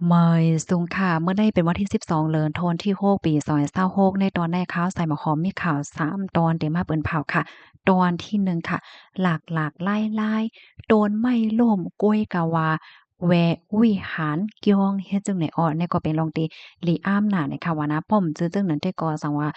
เมยสุงค่ะเมื่อได้เป็นวันที่12เดือนธันวาคมที่6ปี2026ในตอนได้ข่าวใส่หมอหอมมีข่าว3ตอนเดี๋ยวมาเปิ้นเผาค่ะตอนที่1ค่ะหลากๆไล่ๆโดนไหม้ล่มก้วยกะวาแวะวิหารเกียงเฮ็ดจั่งใดอ้อเนี่ยก็เป็นลองตีลีอ้ามหน้าเนี่ยค่ะว่านะป้อมจื้อจึงนั้นแต่ก็สังว่า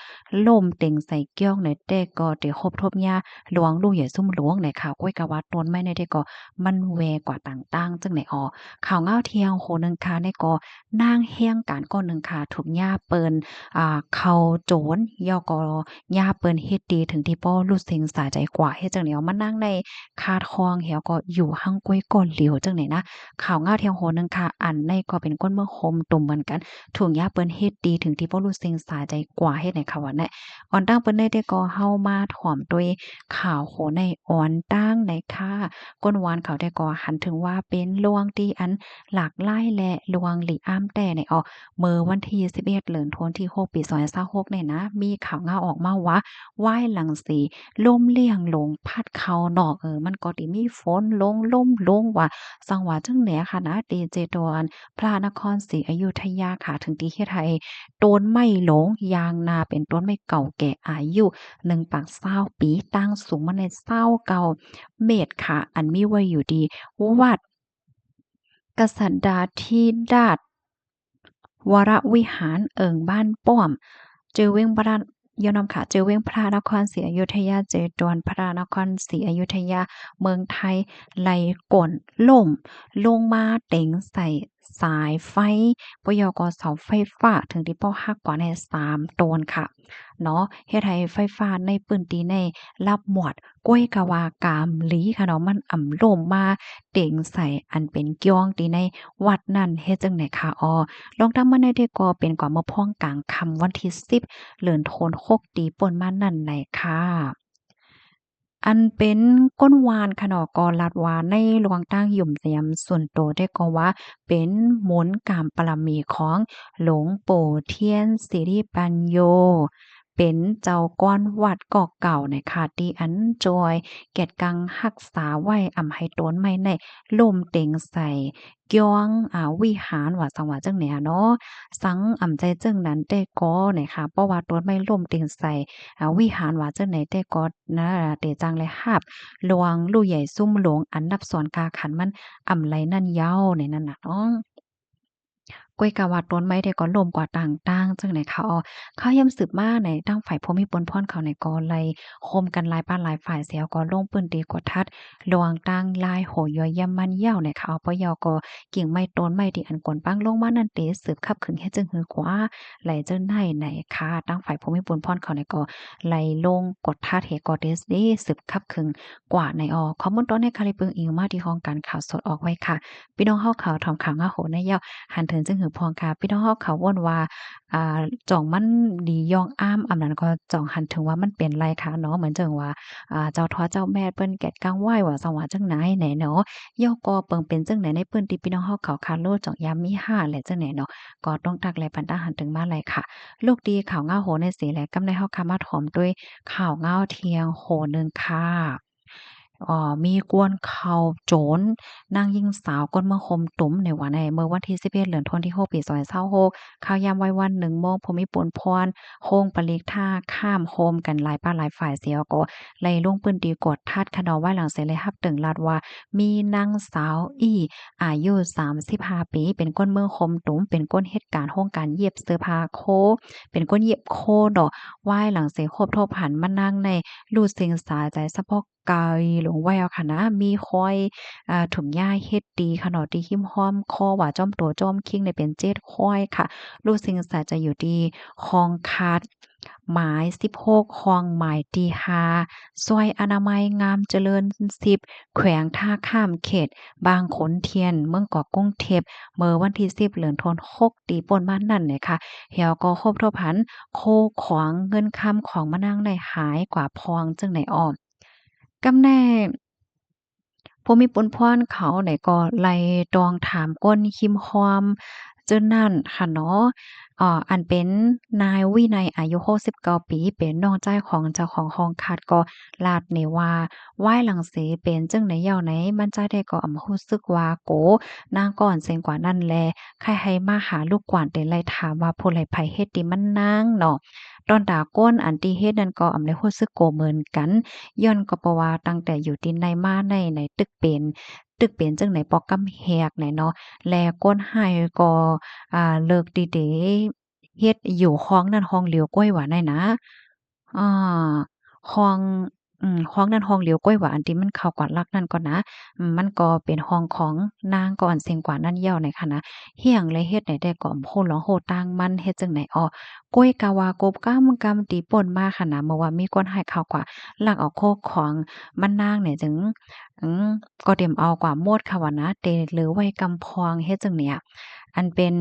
ล่มเต็งใส่เกียงเนี่ยแต่ก็ได้ครบทบยาหลวงลูกใหญ่ซุ่มหลวงเนี่ยค่ะก้วยกะวาต้นไม้เนี่ยแต่ก็มันแวกว่าต่างๆจั่งใดอ้อ ข่าวเงาเที่ยงโหนึงค่ะในก็นางแฮ้งการก้อนหนึ่งค่ะถูกย่าเปิ้นเข้าโจรย่อก็ย่าเปิ้นเฮ็ดดีถึงที่ป้อรู้สึงสาใจกว่าเฮ็ดจังได๋เอามานั่งในคาดคองแหวก็อยู่หั่งก้วยก้นเหลียวจังได๋นะข่าวเงาเที่ยงโหนึงค่ะอันในก็เป็นก้นเมืองคมตุ่มเหมือนกันถูกย่าเปิ้นเฮ็ดดีถึงที่ป้อรู้สึงสาใจกว่าเฮ็ดให้ค่ะว่าแน่อ่อนตั้งเปิ้นได้แต่ก็เฮามาถ่อมด้วยข่าวโหในอ่อนตั้งในค่ะก้นหวานเขาได้ก็หันถึงว่าเป็นลวงที่อัน หลากหลายและลวงหลีอ้ำแต่ในเมื่อวันที่11เดือนธันวาคมที่6ปี2026เนี่ยนะมีข่าวงาออกมาว่าว่ายหลังสีล่มเลี่ยงลงพัดเข้านอกมันก็สิมีฝนลงล่มลงว่าสังว่าจั่งแหนค่ะนะดีเจดอนพระนครศรีอยุธยาค่ะถึงที่เฮ็ดให้ต้นไม้หลงยางนาเป็นต้นไม้เก่าแก่อายุ1ปาก20ปีตั้งสูงมาใน29เมตรค่ะอันมีไว้อยู่ดีวัด กษัตดาธิราชวรวิหารเอิงบ้านป้อมเจอเว้งพระยอนำค่ะเจอเว้งพระนครศรีอยุธยาเจดวนพระนครศรีอยุธยาเมืองไทยไหลก่นล่มลงมาเต็งใส่สายไฟปยกเสาไฟฟ้าถึงที่ป้อฮักกว่าใน3โตนค่ะเนาะเฮ็ดให้ไฟฟ้าในพื้นที่ในรับหมวดก้วยกะวากามหลีค่ะเนาะมันล่มมาเต็งใส่อันเป็นเกียวงที่ในวัดนั้นเฮ็ดจังได๋คะลองทำมาในได้ก็เป็นกว่ามาพ้องกลางค่ำวันที่10เดือนธันวาคมตีป่นมานั่นไหนค่ะอันเป็นก้นวานค่ะเนาะก็ลัดว่าในหลวงตั้งหยุ่มเสียมส่วนตัวได้ก็ว่าเป็นมนต์กามปรมีของหลวงปู่เทียนสิริปัญโยเป็นเจ้าก้อนวัดเกาะเก่าน่ะค่ะที่อันจอยแก่นกังรักษาไว้อำให้ต้นไม้ในล่มเต็งใส่เกียวงวิหารว่าจังหว่าจังแหนเนาะ สังอ่ำใจจึงนั้นแต่ก็เนี่ยค่ะเพราะว่าต้นไม้ล้มติงใส่วิหารว่าจังไหนแต่ก็นะเตจังเลยหาบหลวงลู่ใหญ่ซุ่มหลวงอันนับสอนกาขันมันอ่ำไหลนั่นยาวในนั้นน่ะเนาะ กวยกะว่าต้นไม้ได้ก็ล่มกว่าต่างๆจังไหนคะเขาย้ำสืบมาในทางฝ่ายภูมิปนพรเขาในก็ไล่โฮมกันหลายปานหลายฝ่ายเสียก็ลงปืนตีกดทัดระหว่างตั้งลายโหยอยำมันยาวในเขาปยก็กิ่งไม้ต้นไม้ที่อันกวนปังลงมานั่นเตสืบคับขึงเฮ็ดจึงหือกว่าไหลเจิ้นให้ในค่ะทางฝ่ายภูมิปนพรเขาในก็ไหลลงกดทัดเฮก็เดสเดสืบคับขึงกว่าในข้อมูลต้นให้คาริเบิงอิวมาที่ห้องการข่าวสดออกไว้ค่ะพี่น้องเฮาข่าวทำข่าวงาโหในยาว หันถึงจึงหือพองค่ะพี่น้องเฮาเขาวนว่าจ่องมันดีย่องอ้ามอำนั้นก็จ่องหันถึงว่ามันเป็นไรคะเนาะเหมือนจังว่าเจ้าท้อเจ้าแม่เปิ้นแกดกังไหว้ว่าสังว่าจังไหนแหน่เนาะย่อก็เปิงเป็นจังไหนในเปิ้นที่พี่น้องเฮาเขาคาโลจ่องยามมี5แหละจังไหนเนาะก็ต้องตักแลปันตาหันถึงมาเลยค่ะลูกดีข่าวเงาโหในสีแลกำในเฮาคามาถ่อมด้วยข่าวเงาเที่ยงโหนึงค่ะมีกวนเขาโจรนางหญิงสาวก้นมะคมตุ๋มในวันในเมื่อวันที่11เดือนธันวาคมปี2026ข่าวยามวัยวัน1โมงภูมิปนพรโฮงปลีกท่าข้ามโฮมกันหลายป้าหลายฝ่ายเสียก็ไล่ลงปืนตีกดทัดคะนอไว้หลังเสเลยฮับตึงลาดว่ามีนางสาวอายุ35ปีเป็นก้นเมืองคมตุ๋มเป็นก้นเหตุการณ์โรงการเย็บเสื้อผ้าโคเป็นก้นเย็บโคดอกไหว้หลังเสครบทบหันมานั่งในรูดเซ็งสาใจเฉพาะกายหลวงไว้เอาค่ะนะมีคอยถุงหญ้าเฮ็ดดีขะเนาะที่หิ้มห้อมคอว่าจ้อมโตจ้อมคิงเนี่ยเป็นเจ็ดข้อยค่ะรู้สิ่งสาจะอยู่ที่คลองคาดหมาย16คลองหมายที่5ซอยอนามัยงามเจริญ10แขวงท่าข้ามเขตบางขนเทียนเมืองเกาะกรุงเทพเมื่อวันที่10เดือนธันวาคมตีป่นมานั่นเนี่ยค่ะเหี่ยวก็ครบถ้วนพันโคขวางเงินคำของมะนางได้หายกว่าพองจังไหนอ้อ กำแน่ผู้มีปุนพรเขาไหนก็ไล่ตองถามก้นหิมฮอม จึงนั้นค่ะเนาะอันเป็นนายวินัยอายุ69ปีเป็นน้องชายของเจ้าของห้องคัดก็ลาดเนว่าไหว้หลังเสเป็นจั่งใดเหย้าไหนมันใจได้ก็รู้สึกว่าโกนางก่อนเซ็งกว่านั้นแลใครให้มาหาลูกกวานเต็นไล่ถามว่าผู้ใดไผเฮ็ดติมันนางเนาะตอนดาก้นอันที่เฮ็ดนั่นก็ได้รู้สึกโกเหมือนกันย้อนก็เพราะว่าตั้งแต่อยู่ที่ในมาในตึกเป็นจั่งใดปอกำแหกไหนเนาะแลก้นให้ก็เลิกดีเดเฮ็ดอยู่ห้องนั้นห้องเหลียวก้อยหวานได้นะอาห้องห้องนั้นห้องเหลียวก้อยหวานที่มันเข้ากว่าลักนั้นก็นะมันก็เป็นห้องของนางก่อนเสียงกว่านั้นเย้าไหนค่ะนะเฮียงเลยเฮ็ดไหนได้ก็โพหลอโหต่างมันเฮ็ดจั่งไหนอ้อก้อยกะว่ากบกำตีป่นมาค่ะนะเมื่อว่ามีคนให้เข้ากว่าลักเอาโคกของมันนางเนี่ยจึงก็เตรียมเอากว่าโมดค่ะว่านะเตหรือไว้กำพองเฮ็ดจั่งเนี้ย อันเป็น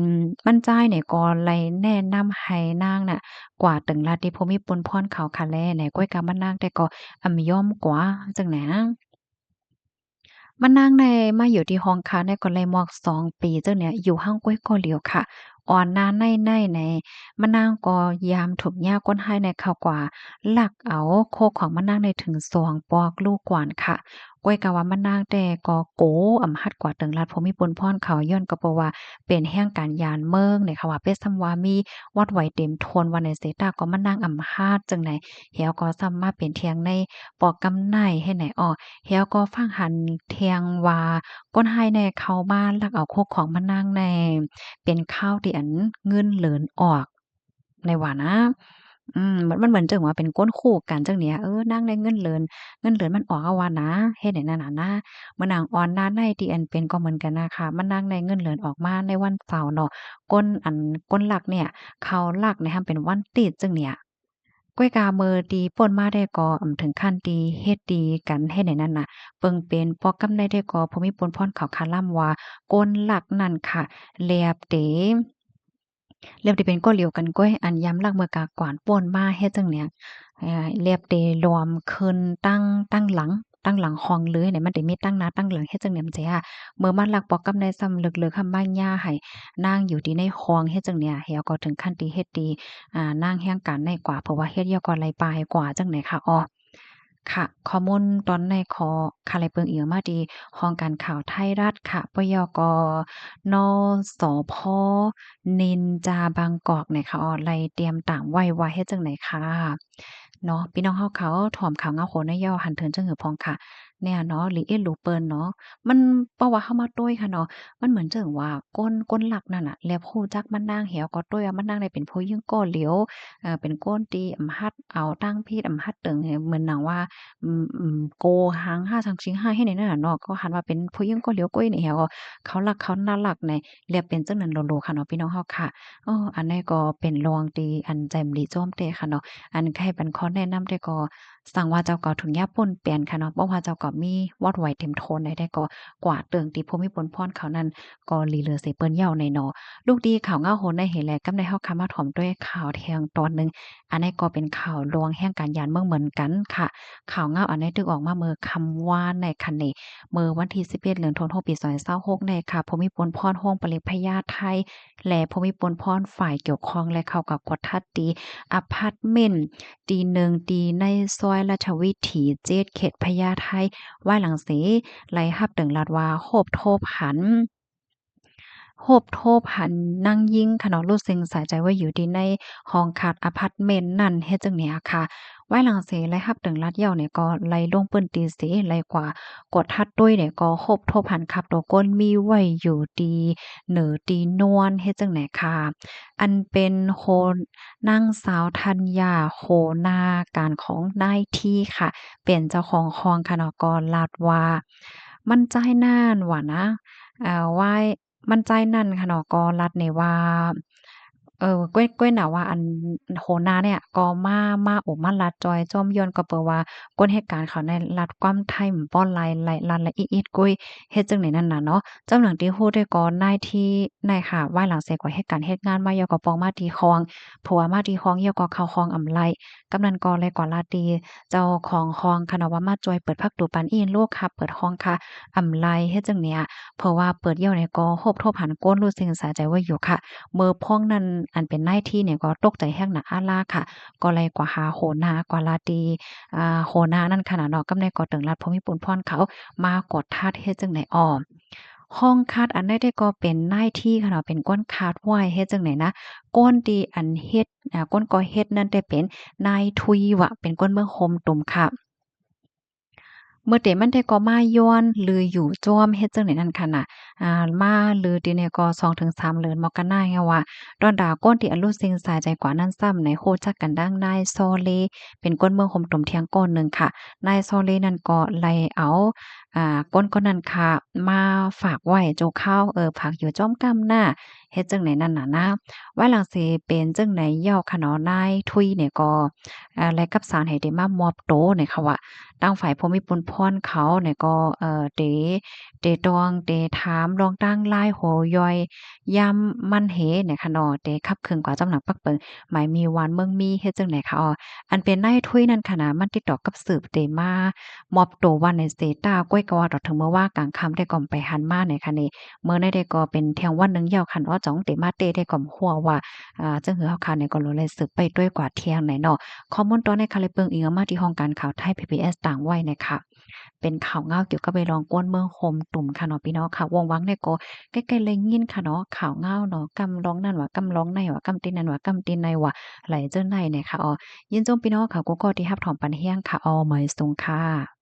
มั่นจ้ายเนี่ยก็ไลแนะนำให้นางน่ะกว่าตึงลาติภูมิปนพรเขาค่ะแลไหนก้อยกะมะนางแต่ก็ย่อมกว่าจังหนะ มานั่งในมาอยู่ที่ห้องค้าในก็เลยหมอก2 ปีเจ้าเนี่ยอยู่ห้างก้วยก็เหลียวค่ะอ่อนนาในมะนางก็ยามถูกหญ้าก้นให้ในข่าวกว่าลักเอาโคของมะนางในถึง2ปอกลูกกว่านค่ะก้วยกะว่ามะนางแต่ก็โกหัดกว่าเติงรัดภูมิพลพรเขาย้อนก็เพราะว่าเป็นแห่งการยานเมืองเนี่ยค่ะว่าเป็ดซำว่ามีวัดไหวเต็มทนว่าในเสตาก็มานั่งฮาดจังไหนเหี่ยวก็ซ้ำมาเป็นเทียงในปอกกำไนให้ไหนอ้อ เฮียก็ฟังหันเทียงว่าก้นไห้แน่เข้าบ้านลักเอาโคกของมานั่งแน่เป็นข้าวที่อันเงินเหลินออกในว่านะมันเหมือนจังว่าเป็นก้นคู่กันจังเนี้ยนางได้เงินเหลินมันออกอะว่านะเฮ็ดให้นั่นน่ะนะมื้อนางอ่อนนาในที่อันเป็นก็เหมือนกันนะคะมันนางได้เงินเหลินออกมาในวันเสาร์เนาะก้นหลักเนี่ยเขาลักเนี่ยเป็นวันติดจังเนี่ย ก้อยกาเมอตีป่นมาได้ก็ถึงขั้นตีเฮ็ดดีกันให้ไหนนั่นน่ะเปิงเป็นปอกำได้ได้ก็ภูมิพลพรเขาคาล่ำว่าก้นหลักนั่นค่ะแลบเตเรียบเป็นก้นเหลียวกันก้อยอันย้ำลักเมือกากวานป่นมาเฮ็ดจังเนี่ยเรียบเตรวมขึ้นตั้งหลังห้องเลยเนี่ยมันได้มีตั้งหน้าตั้งหลังเฮ็ดจังเนี่ยมันจะเมื่อมันลักปอกำได้ซ้ำลึกๆคำบ้านย่าให้นางอยู่ที่ในห้องเฮ็ดจังเนี่ยเหี่ยวก็ถึงขั้นที่เฮ็ดดี นางแห่งการในกว่าเพราะว่าเฮ็ดยากรไหลปลายกว่าจังได๋ค่ะอ้อค่ะข้อมูลตอนในขอค่ะไลเปิงเอียวมาดีห้องการข่าวไทยรัฐค่ะปยกนสพนินจาบางกอกเนี่ยค่ะอ้อไล่เตรียมตามไว้ว่าเฮ็ดจั่งใดค่ะเนาะพี่น้องเฮาเขาถ่อมข่าวเหงาโหนย่อหันเถินจังหือพองค่ะเนี่ยเนาะหลีเอ็ดหลูเปิ้นเนาะมันเพราะว่าเฮามาตุ้ยค่ะเนาะ มันเหมือนจั่งว่าก้นหลักนั่นน่ะแล้วรู้จักมะนางแหวก็ต้วยว่ามะนางได้เป็นผู้หญิงก้อเหลียวเป็นก้นตีฮัดเอาตั้งพี่ฮัดเติงเหมือนหนังว่าโกหังห้าชังชิงห้าให้ในนั้นน่ะเนาะก็หันว่าเป็นผู้หญิงก้อเหลียวก้อยนี่แหวก็เขารักเขาน่ารักในเรียกเป็นจังนั้นโลๆค่ะเนาะพี่น้องเฮาค่ะอันนี้ก็เป็นรองตีอันแจ่มดีจ้อมเตะค่ะเนาะอันใครเป็นข้อแนะนำได้ก็สั่งว่าเจ้าก็ถุงยาป่นเปลี่ยนค่ะเนาะบ่ว่าเจ้าก็มีวอดไหวเต็มโทนได้ก็กว่าเติงติภูมิพลพรเขานั้น ก็หลีเหลือเสเปิ้นเหย้าในเนาะลูกดีข่าวเงาโหนได้เห็นแลกำได้เฮาคำมาถ่อมด้วยข่าวแทงตอนหนึ่งอันนี้ก็เป็นข่าวลวงแห่งการยานเมืองเหมือนกันค่ะข่าวเงาอันนี้ตึกออกมาเมื่อคำว่าในคันนี้เมื่อวันที่11เดือนธันวาคมปี2026ในค่ะภูมิพลพรโฮงปริพญาไทและภูมิพลพรฝ่ายเกี่ยวข้องและเข้ากับกฎทัดตีอพาร์ตเมนต์ตี1ตีในซอยราชวิถี7เขตพญาไทว่าหลังเสไล่รับถึงลาดว่าโฮบโทบหัน โฮบโทบหันนั่งยิงค่ะเนาะรู้สึกสายใจว่าอยู่ที่ในห้องคักอะพาร์ตเมนต์นั่นเฮ็ดจั่งเนี้ยค่ะไว้หลังเสไล่รับถึงลัดเหย้าเนี่ยก็ไล่ลงปื้นตีเสไล่กว่ากดทัดด้วยเนี่ยก็โฮบโทบหันขับตัวก้นมีไว้อยู่ตีเหนือตีนวลเฮ็ดจั่งไหนค่ะอันเป็นโฮนางสาวธัญญาโคนาการของนายที่ค่ะเป็นเจ้าของห้องค่ะเนาะก็ลาดว่ามันใจน่านว่านะ ไหว้มั่นใจนั่นค่ะเนาะก็รัดนี่ว่า ก้วยหน่าว่าอันโหน้าเนี่ยก็มาโอ้มาลัดจอยจ้อมย้อนก็เปิดว่าก้นเหตุการณ์เขาในรัฐกวามไทยหม้ป้อนหลายรัฐละอิดๆกุ้ยเฮ็ดจังไหนนั่นน่ะเนาะเจ้าหนังที่ฮู้ได้ก็นายที่นายค่ะว่าหลังเสร็จกว่าเหตุการณ์เฮ็ดงานมายอก็ปองมาที่คองเพราะว่ามาที่คองยอก็เข้าคองอำไลกำนันก็เลยก็ลาตีเจ้าของคองคะเนาะว่ามาจอยเปิดพักดูปันอีนโลกค่ะเปิดห้องค่ะอำไลเฮ็ดจังเนี้ยเพราะว่าเปิดเยี่ยวเนี่ยก็โฮบโทบหันก้นรู้สึกสาใจว่าอยู่ค่ะ เมื่อพ้องนั้นอันเป็นนายที่เนี่ยก็ตกใจแฮกหนักอาลาค่ะก็เลยกว่าหาโหนากว่าลาตีโหนานั่นขนาดเนาะกำในก็ตึงรัฐภูมิพลพรเขามากดทาสเฮ็ดจังไหนอ้อห้องคาดอันใดได้ก็เป็นนายที่ค่ะเนาะเป็นก้นคาดไว้เฮ็ดจังไหนนะก้นดีอันเฮ็ดก้นก่อเฮ็ดนั่นได้เป็นนายทุยว่ะเป็นก้นเมืองโฮมตุ่มค่ะ เมื่อเตมันได้ก็มาย้อนลืออยู่จ้อมเฮ็ดจั่งใดนั่นค่ะน่ะมาลือติเนี่ยก็2-3เดือนมกราเงี่ยว่าดอนดาก้นที่อันรู้สิ่งสายใจกว่านั้นซ้ำในโคจักกันดังนายโซเลเป็นก้นเมืองห่มตุ่มเทียงก้นหนึ่งค่ะนายโซเลนั่นก็ไล่เอาก้นคนนั้นค่ะมาฝากไว้โจข้าวฝากอยู่จ้อมกำหน้าเฮ็ดจั่งใดนั่นน่ะนะว่าหลังสิเป็นจั่งใดเหย้าค่ะเนาะนายทุยเนี่ยก็และกับสารให้ได้มามอบโตเนี่ยค่ะว่า ทางฝ่ายภูมิพลพรเขาเนี่ยก็เตตองเตถามลองตั้งหลายโหย่อยยามมันเหเนี่ยค่ะเนาะเตคับเครื่องกว่าจำหนักปักเปิงหมายมีวานเมืองมีเฮ็ดจั่งใดคะอ้ออันเป็นนายทุยนั่นค่ะนะมันติดต่อกับสืบเตมามอบตัวว่าในเสตาก้อยกะว่าดอกถึงเมื่อว่ากลางค่ำได้ก่อมไปหันมาเนี่ยค่ะนี่เมื่อได้ก็เป็นเที่ยงวันหนึงยาวคันอ้อจ้องเตมาเตได้ก่อมฮัวว่าจังหือเฮาค่ะเนี่ยก็เลยสืบไปด้วยกว่าเที่ยงไหนเนาะ ข้อมูลตอนในค่ะเลยเปิงอิงเอามาที่ห้องการข่าวไทย PBS ต่างไว้เนี่ยค่ะเป็นข่าวเงาเกี่ยวกับไปรองก้นเมืองโฮมตุ่มค่ะเนาะพี่น้องค่ะวงวังเนี่ยก็ใกล้ๆเลยยินค่ะเนาะข่าวเงาเนาะกำร้องนั่นว่ากำร้องในว่ากำตีนนั่นว่ากำตีนในว่าไหลเจ้าในเนี่ยค่ะอ๋อยินจมพี่น้องค่ะกูก็ที่รับถอมปันเฮียงค่ะอ๋อหมายสูงค่ะ